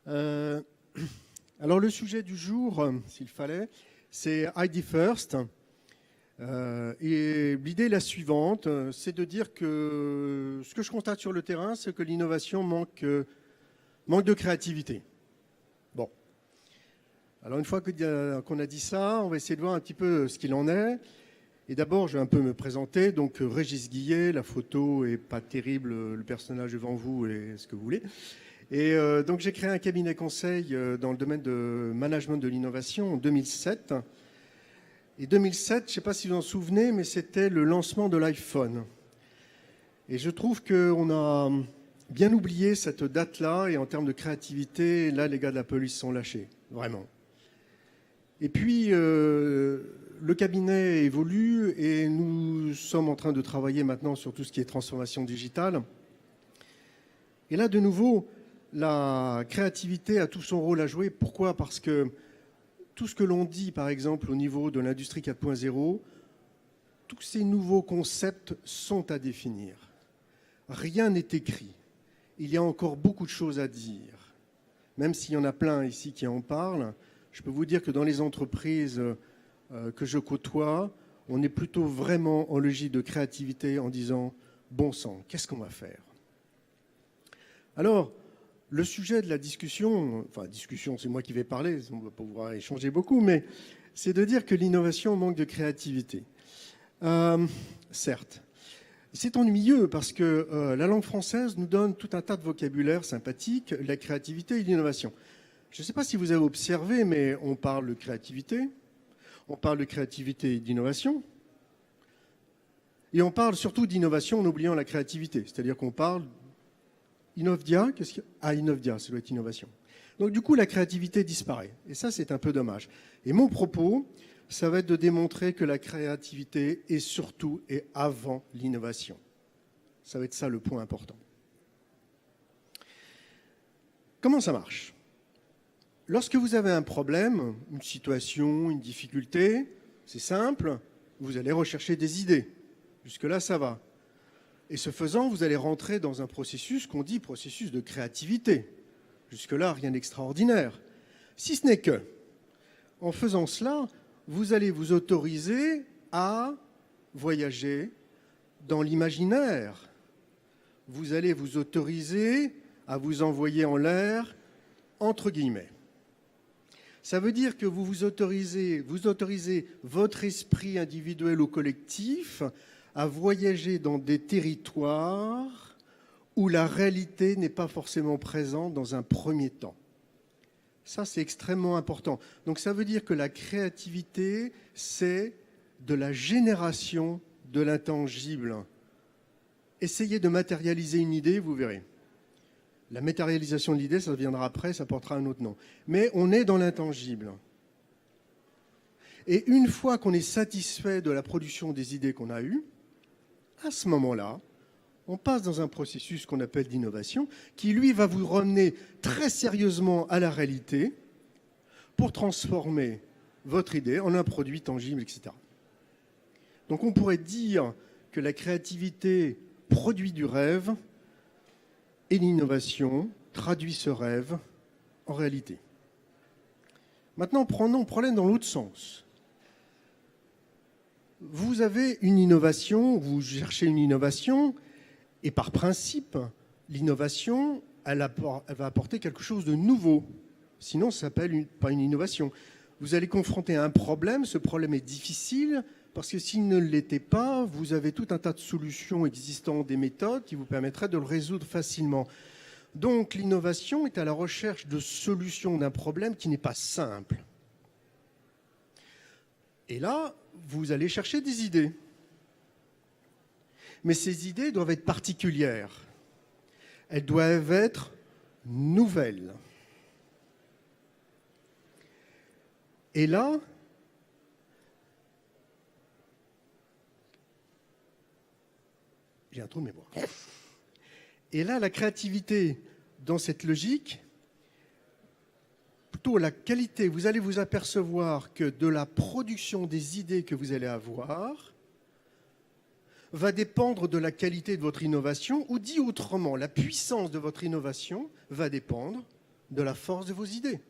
Euh, alors le sujet du jour, s'il fallait, c'est ID First. Et l'idée est la suivante, c'est de dire que ce que je constate sur le terrain, c'est que l'innovation manque de créativité. Bon. Alors une fois qu'on a dit ça, on va essayer de voir un petit peu ce qu'il en est. Et d'abord, je vais un peu me présenter. Donc Régis Guillet, la photo est pas terrible, le personnage devant vous et ce que vous voulez. Et donc j'ai créé un cabinet conseil dans le domaine de management de l'innovation en 2007. Et 2007, je ne sais pas si vous en souvenez, mais c'était le lancement de l'iPhone. Et je trouve qu'on a bien oublié cette date-là, et en termes de créativité, là, les gars de la police sont lâchés, vraiment. Et puis, le cabinet évolue, et nous sommes en train de travailler maintenant sur tout ce qui est transformation digitale. Et là, de nouveau, la créativité a tout son rôle à jouer. Pourquoi ? Parce que tout ce que l'on dit, par exemple, au niveau de l'industrie 4.0, tous ces nouveaux concepts sont à définir. Rien n'est écrit. Il y a encore beaucoup de choses à dire. Même s'il y en a plein ici qui en parlent, je peux vous dire que dans les entreprises que je côtoie, on est plutôt vraiment en logique de créativité en disant « bon sang, qu'est-ce qu'on va faire ?» Alors, le sujet de la discussion, enfin discussion, c'est moi qui vais parler, on ne va pas pouvoir échanger beaucoup, mais c'est de dire que l'innovation manque de créativité. Certes, c'est ennuyeux parce que la langue française nous donne tout un tas de vocabulaire sympathique, la créativité et l'innovation. Je ne sais pas si vous avez observé, mais on parle de créativité et d'innovation, et on parle surtout d'innovation en oubliant la créativité, c'est-à-dire qu'on parle Innovdia, qu'est-ce qu'il y a ? Ah, Innovdia, ça doit être innovation. Donc du coup, la créativité disparaît. Et ça, c'est un peu dommage. Et mon propos, ça va être de démontrer que la créativité est surtout et avant l'innovation. Ça va être ça le point important. Comment ça marche ? Lorsque vous avez un problème, une situation, une difficulté, c'est simple, vous allez rechercher des idées. Jusque-là, ça va. Et ce faisant, vous allez rentrer dans un processus qu'on dit processus de créativité. Jusque-là, rien d'extraordinaire. Si ce n'est que, en faisant cela, vous allez vous autoriser à voyager dans l'imaginaire. Vous allez vous autoriser à vous envoyer en l'air, entre guillemets. Ça veut dire que vous autorisez votre esprit individuel ou collectif à voyager dans des territoires où la réalité n'est pas forcément présente dans un premier temps. Ça, c'est extrêmement important. Donc ça veut dire que la créativité, c'est de la génération de l'intangible. Essayez de matérialiser une idée, vous verrez. La matérialisation de l'idée, ça viendra après, ça portera un autre nom. Mais on est dans l'intangible. Et une fois qu'on est satisfait de la production des idées qu'on a eues, à ce moment-là, on passe dans un processus qu'on appelle d'innovation, qui, lui, va vous ramener très sérieusement à la réalité pour transformer votre idée en un produit tangible, etc. Donc on pourrait dire que la créativité produit du rêve et l'innovation traduit ce rêve en réalité. Maintenant, prenons le problème dans l'autre sens. Vous avez une innovation, vous cherchez une innovation, et par principe, l'innovation, elle va apporter quelque chose de nouveau. Sinon, ça ne s'appelle pas une innovation. Vous allez confronter un problème, ce problème est difficile, parce que s'il ne l'était pas, vous avez tout un tas de solutions existantes, des méthodes qui vous permettraient de le résoudre facilement. Donc l'innovation est à la recherche de solutions d'un problème qui n'est pas simple. Et là, vous allez chercher des idées. Mais ces idées doivent être particulières. Elles doivent être nouvelles. Et là, j'ai un trou de mémoire. Et là, la créativité, dans cette logique, plutôt la qualité, vous allez vous apercevoir que de la production des idées que vous allez avoir va dépendre de la qualité de votre innovation, ou dit autrement, la puissance de votre innovation va dépendre de la force de vos idées.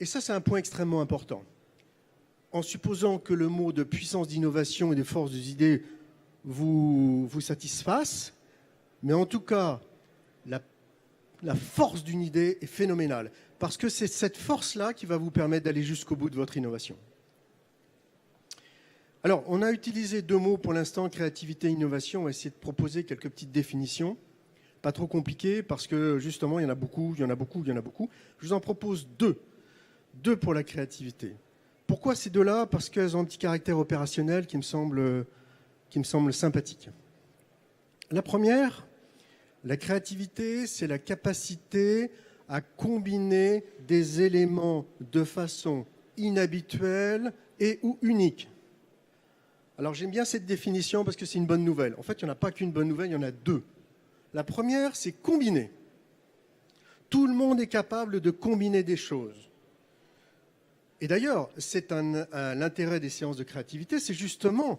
Et ça, c'est un point extrêmement important. En supposant que le mot de puissance d'innovation et de force des idées vous satisfasse, mais en tout cas, la force d'une idée est phénoménale, parce que c'est cette force-là qui va vous permettre d'aller jusqu'au bout de votre innovation. Alors, on a utilisé deux mots pour l'instant, créativité et innovation. On va essayer de proposer quelques petites définitions. Pas trop compliquées, parce que justement, il y en a beaucoup. Je vous en propose deux. Deux pour la créativité. Pourquoi ces deux-là? Parce qu'elles ont un petit caractère opérationnel qui me semble sympathique. La première, la créativité, c'est la capacité à combiner des éléments de façon inhabituelle et ou unique. Alors j'aime bien cette définition parce que c'est une bonne nouvelle. En fait, il n'y en a pas qu'une bonne nouvelle, il y en a deux. La première, c'est combiner. Tout le monde est capable de combiner des choses. Et d'ailleurs, c'est l'intérêt des séances de créativité, c'est justement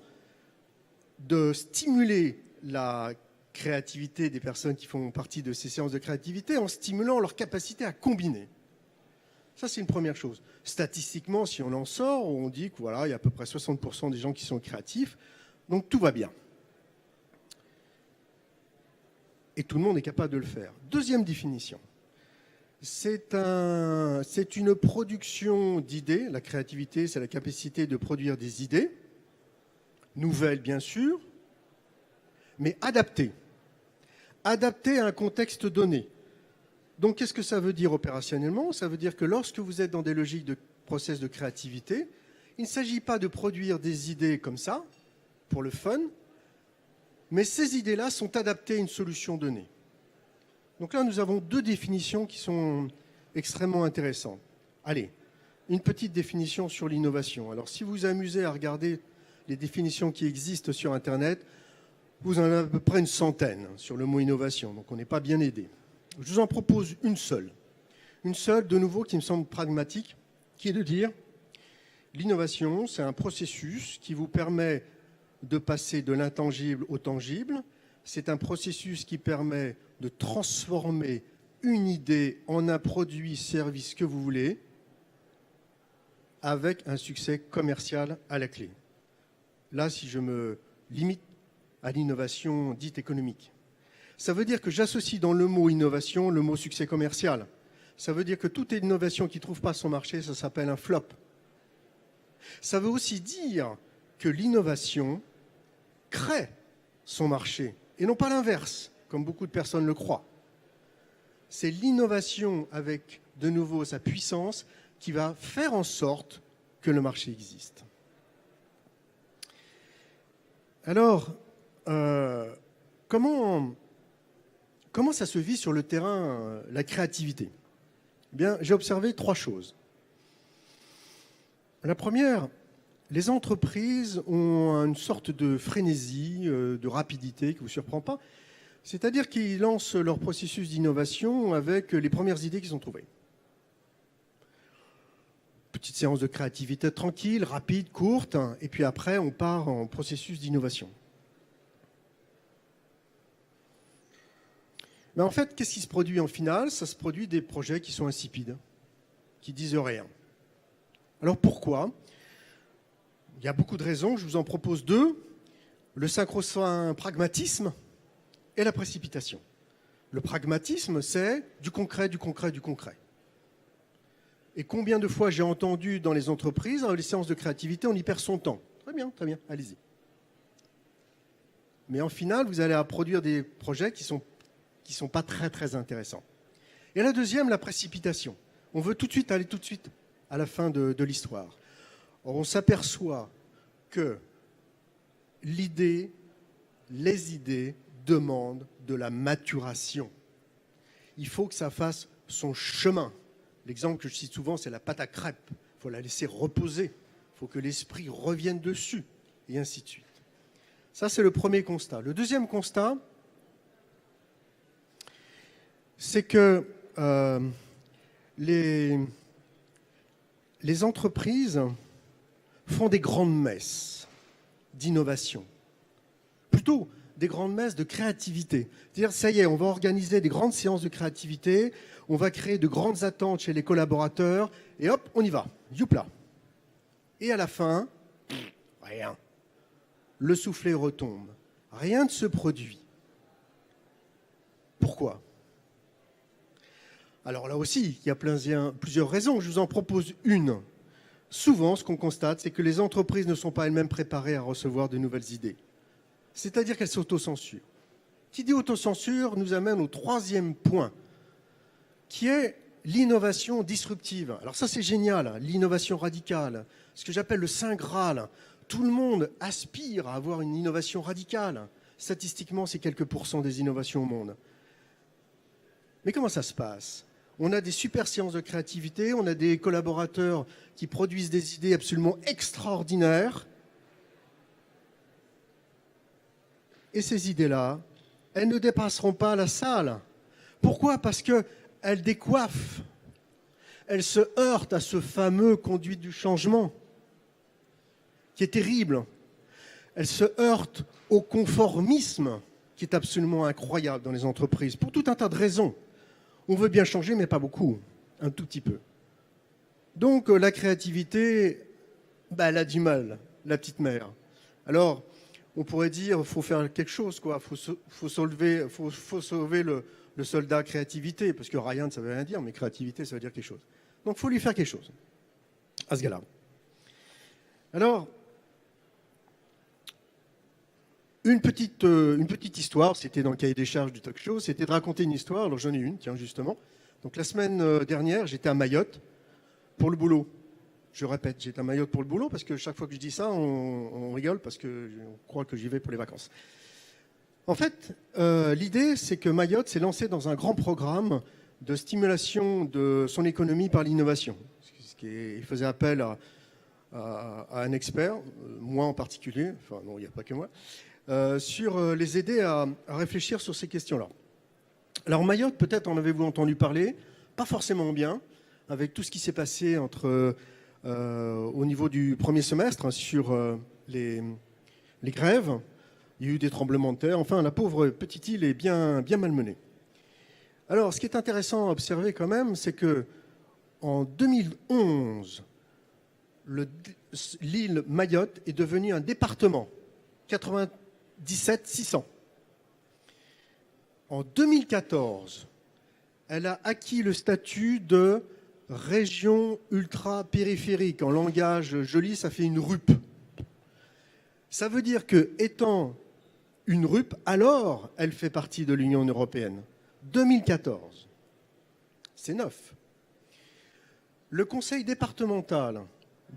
de stimuler la créativité des personnes qui font partie de ces séances de créativité en stimulant leur capacité à combiner. Ça, c'est une première chose. Statistiquement, si on en sort, on dit que voilà, il y a à peu près 60% des gens qui sont créatifs, donc tout va bien. Et tout le monde est capable de le faire. Deuxième définition. C'est une production d'idées. La créativité, c'est la capacité de produire des idées, nouvelles bien sûr, mais adaptées. Adaptées à un contexte donné. Donc, qu'est-ce que ça veut dire opérationnellement? Ça veut dire que lorsque vous êtes dans des logiques de process de créativité, il ne s'agit pas de produire des idées comme ça, pour le fun, mais ces idées-là sont adaptées à une solution donnée. Donc là, nous avons deux définitions qui sont extrêmement intéressantes. Allez, une petite définition sur l'innovation. Alors, si vous vous amusez à regarder les définitions qui existent sur Internet, vous en avez à peu près une centaine sur le mot innovation, donc on n'est pas bien aidé. Je vous en propose une seule. Une seule, de nouveau, qui me semble pragmatique, qui est de dire l'innovation, c'est un processus qui vous permet de passer de l'intangible au tangible. C'est un processus qui permet de transformer une idée en un produit, service que vous voulez, avec un succès commercial à la clé. Là, si je me limite à l'innovation dite économique. Ça veut dire que j'associe dans le mot innovation le mot succès commercial. Ça veut dire que toute innovation qui ne trouve pas son marché, ça s'appelle un flop. Ça veut aussi dire que l'innovation crée son marché, et non pas l'inverse, comme beaucoup de personnes le croient. C'est l'innovation avec, de nouveau, sa puissance qui va faire en sorte que le marché existe. Alors, comment ça se vit sur le terrain, la créativité? Eh bien, j'ai observé trois choses. La première, les entreprises ont une sorte de frénésie, de rapidité qui ne vous surprend pas. C'est-à-dire qu'ils lancent leur processus d'innovation avec les premières idées qu'ils ont trouvées. Petite séance de créativité tranquille, rapide, courte, et puis après, on part en processus d'innovation. Mais en fait, qu'est-ce qui se produit en finale? Ça se produit des projets qui sont insipides, qui disent rien. Alors pourquoi? Il y a beaucoup de raisons, je vous en propose deux. Le sacro-saint pragmatisme et la précipitation. Le pragmatisme, c'est du concret, du concret, du concret. Et combien de fois j'ai entendu dans les entreprises, dans les séances de créativité, on y perd son temps. Très bien, allez-y. Mais en final, vous allez produire des projets qui sont pas très, très intéressants. Et la deuxième, la précipitation. On veut aller tout de suite à la fin de l'histoire. Or, on s'aperçoit que les idées demandent de la maturation. Il faut que ça fasse son chemin. L'exemple que je cite souvent, c'est la pâte à crêpes. Il faut la laisser reposer. Il faut que l'esprit revienne dessus, et ainsi de suite. Ça, c'est le premier constat. Le deuxième constat, c'est que les entreprises font des grandes messes d'innovation. Plutôt des grandes messes de créativité. C'est-à-dire, ça y est, on va organiser des grandes séances de créativité, on va créer de grandes attentes chez les collaborateurs, et hop, on y va. Youpla. Et à la fin, rien. Le soufflet retombe. Rien ne se produit. Pourquoi ? Alors là aussi, il y a plusieurs raisons. Je vous en propose une. Souvent, ce qu'on constate, c'est que les entreprises ne sont pas elles-mêmes préparées à recevoir de nouvelles idées. C'est-à-dire qu'elles s'autocensurent. Qui dit autocensure nous amène au troisième point, qui est l'innovation disruptive. Alors ça, c'est génial, l'innovation radicale, ce que j'appelle le Saint Graal. Tout le monde aspire à avoir une innovation radicale. Statistiquement, c'est quelques pourcents des innovations au monde. Mais comment ça se passe ? On a des super séances de créativité, on a des collaborateurs qui produisent des idées absolument extraordinaires. Et ces idées-là, elles ne dépasseront pas la salle. Pourquoi ? Parce qu'elles décoiffent. Elles se heurtent à ce fameux conduite du changement, qui est terrible. Elles se heurtent au conformisme, qui est absolument incroyable dans les entreprises, pour tout un tas de raisons. On veut bien changer, mais pas beaucoup, un tout petit peu. Donc la créativité, elle a du mal, la petite mère. Alors, on pourrait dire, il faut faire quelque chose, quoi. Faut sauver le soldat créativité, parce que Ryan, ça veut rien dire, mais créativité, ça veut dire quelque chose. Donc il faut lui faire quelque chose, à ce gars-là. Alors, une petite histoire, c'était dans le cahier des charges du talk show, c'était de raconter une histoire. Alors j'en ai une, tiens, justement. Donc la semaine dernière, j'étais à Mayotte pour le boulot. Je répète, j'étais à Mayotte pour le boulot, parce que chaque fois que je dis ça, on rigole, parce qu'on croit que j'y vais pour les vacances. En fait, l'idée, c'est que Mayotte s'est lancé dans un grand programme de stimulation de son économie par l'innovation. Il faisait appel à un expert, moi en particulier, enfin non, il n'y a pas que moi, sur les aider à réfléchir sur ces questions-là. Alors Mayotte, peut-être en avez-vous entendu parler, pas forcément bien, avec tout ce qui s'est passé au niveau du premier semestre sur les grèves. Il y a eu des tremblements de terre. Enfin, la pauvre petite île est bien malmenée. Alors, ce qui est intéressant à observer quand même, c'est que en 2011, l'île Mayotte est devenue un département, 97 600. En 2014, elle a acquis le statut de région ultra-périphérique. En langage joli, ça fait une RUP. Ça veut dire que, étant une RUP, alors elle fait partie de l'Union européenne. 2014. C'est neuf. Le conseil départemental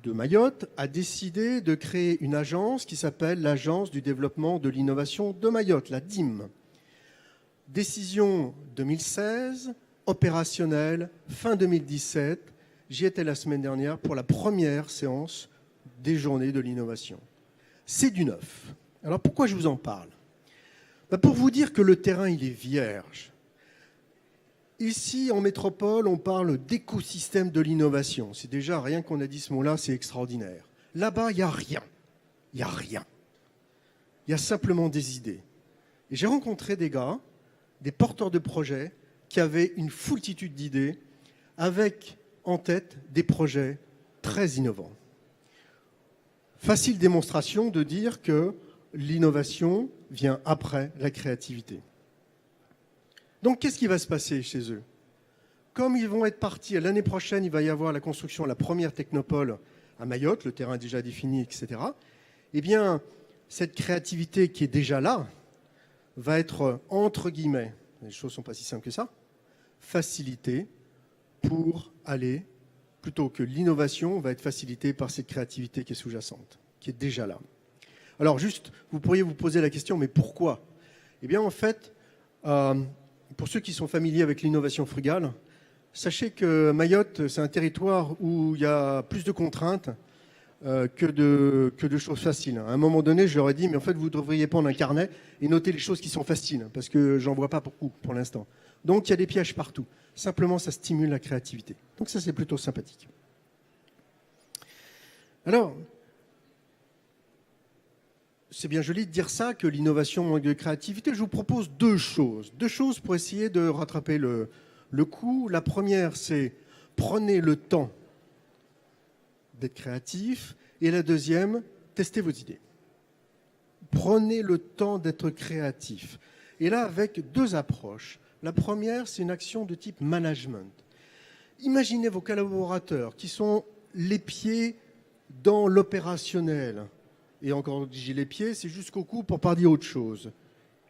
de Mayotte a décidé de créer une agence qui s'appelle l'Agence du développement de l'innovation de Mayotte, la DIM. Décision 2016, opérationnelle, fin 2017. J'y étais la semaine dernière pour la première séance des journées de l'innovation. C'est du neuf. Alors pourquoi je vous en parle ? Pour vous dire que le terrain, il est vierge. Ici, en métropole, on parle d'écosystème de l'innovation. C'est déjà, rien qu'on a dit ce mot-là, c'est extraordinaire. Là-bas, il n'y a rien. Il n'y a rien. Il y a simplement des idées. Et j'ai rencontré des gars, des porteurs de projets, qui avaient une foultitude d'idées, avec en tête des projets très innovants. Facile démonstration de dire que l'innovation vient après la créativité. Donc, qu'est-ce qui va se passer chez eux ? Comme ils vont être partis, l'année prochaine, il va y avoir la construction de la première technopole à Mayotte, le terrain est déjà défini, etc. Eh bien, cette créativité qui est déjà là va être, entre guillemets, les choses ne sont pas si simples que ça, facilitée pour aller, plutôt que l'innovation va être facilitée par cette créativité qui est sous-jacente, qui est déjà là. Alors juste, vous pourriez vous poser la question, mais pourquoi ? Eh bien, en fait, pour ceux qui sont familiers avec l'innovation frugale, sachez que Mayotte, c'est un territoire où il y a plus de contraintes que de choses faciles. À un moment donné, je leur ai dit, mais en fait, vous devriez prendre un carnet et noter les choses qui sont faciles, parce que j'en vois pas beaucoup pour l'instant. Donc, il y a des pièges partout. Simplement, ça stimule la créativité. Donc ça, c'est plutôt sympathique. Alors, c'est bien joli de dire ça, que l'innovation manque de créativité. Je vous propose deux choses. Deux choses pour essayer de rattraper le coup. La première, c'est prenez le temps d'être créatif. Et la deuxième, testez vos idées. Prenez le temps d'être créatif. Et là, avec deux approches. La première, c'est une action de type management. Imaginez vos collaborateurs qui sont les pieds dans l'opérationnel. Et encore, j'ai les pieds, c'est jusqu'au cou pour pas dire autre chose.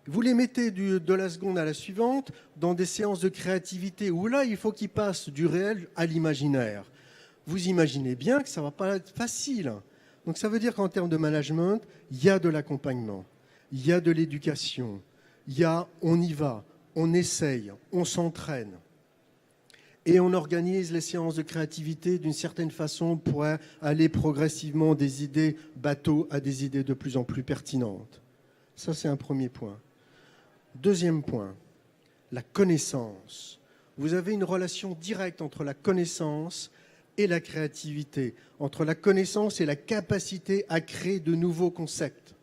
Vous les mettez de la seconde à la suivante dans des séances de créativité où là, il faut qu'ils passent du réel à l'imaginaire. Vous imaginez bien que ça ne va pas être facile. Donc ça veut dire qu'en termes de management, il y a de l'accompagnement, il y a de l'éducation, il y a on y va, on essaye, on s'entraîne. Et on organise les séances de créativité d'une certaine façon pour aller progressivement des idées bateaux à des idées de plus en plus pertinentes. Ça, c'est un premier point. Deuxième point, la connaissance. Vous avez une relation directe entre la connaissance et la créativité, entre la connaissance et la capacité à créer de nouveaux concepts.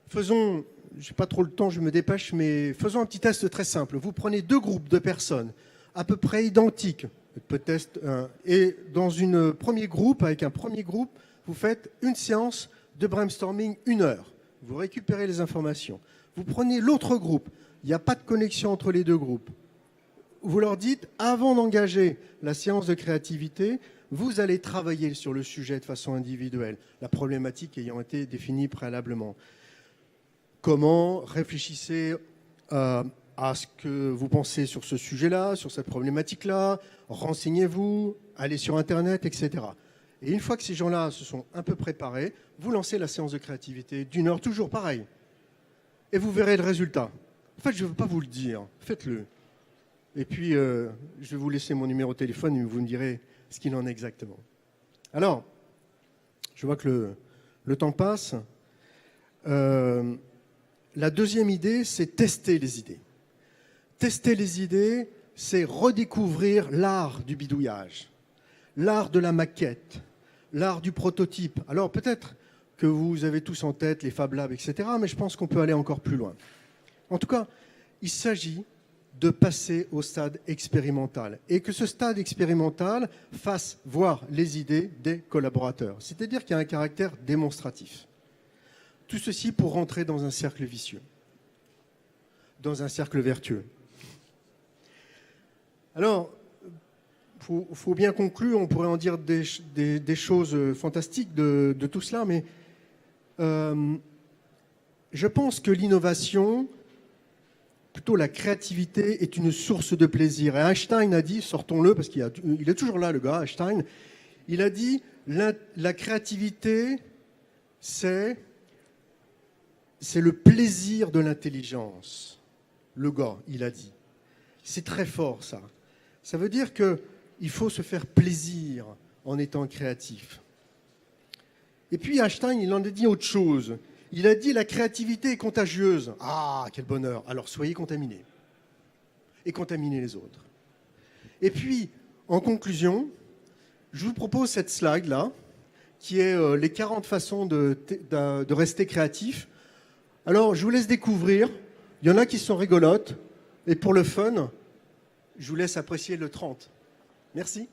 Faisons, je n'ai pas trop le temps, je me dépêche, mais faisons un petit test très simple. Vous prenez deux groupes de personnes à peu près identiques, peut-être, et dans un premier groupe, avec un premier groupe, vous faites une séance de brainstorming, 1 heure. Vous récupérez les informations. Vous prenez l'autre groupe, il n'y a pas de connexion entre les deux groupes. Vous leur dites, avant d'engager la séance de créativité, vous allez travailler sur le sujet de façon individuelle, la problématique ayant été définie préalablement. Comment réfléchissez à ce que vous pensez sur ce sujet-là, sur cette problématique-là, renseignez-vous, allez sur Internet, etc. Et une fois que ces gens-là se sont un peu préparés, vous lancez la séance de créativité d'1 heure, toujours pareil. Et vous verrez le résultat. En fait, je ne veux pas vous le dire, faites-le. Et puis, je vais vous laisser mon numéro de téléphone et vous me direz ce qu'il en est exactement. Alors, je vois que le temps passe. La deuxième idée, c'est tester les idées. Tester les idées, c'est redécouvrir l'art du bidouillage, l'art de la maquette, l'art du prototype. Alors peut-être que vous avez tous en tête les Fab Labs, etc., mais je pense qu'on peut aller encore plus loin. En tout cas, il s'agit de passer au stade expérimental et que ce stade expérimental fasse voir les idées des collaborateurs. C'est-à-dire qu'il y a un caractère démonstratif. Tout ceci pour rentrer dans un cercle vicieux, dans un cercle vertueux. Alors, faut bien conclure, on pourrait en dire des choses fantastiques de tout cela, mais je pense que l'innovation, plutôt la créativité, est une source de plaisir. Et Einstein a dit, sortons-le, parce qu'il est toujours là, le gars, Einstein, il a dit, la créativité, c'est le plaisir de l'intelligence. Le gars, il a dit. C'est très fort, ça. Ça veut dire qu'il faut se faire plaisir en étant créatif. Et puis Einstein, il en a dit autre chose. Il a dit la créativité est contagieuse. Ah, quel bonheur. Alors soyez contaminés. Et contaminez les autres. Et puis, en conclusion, je vous propose cette slide-là, qui est les 40 façons de rester créatif. Alors, je vous laisse découvrir. Il y en a qui sont rigolotes. Et pour le fun, je vous laisse apprécier le 30. Merci.